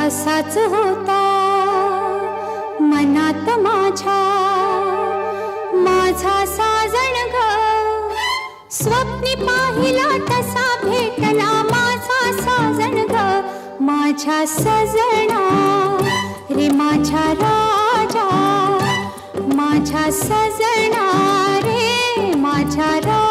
असाच होता मनात माझ्या माझा साजण ग स्वप्नी पाहिला तसा भेटला माझा साजण ग माझ्या सजना रे माझ्या राजा माझ्या सजना रे माझ्या राजा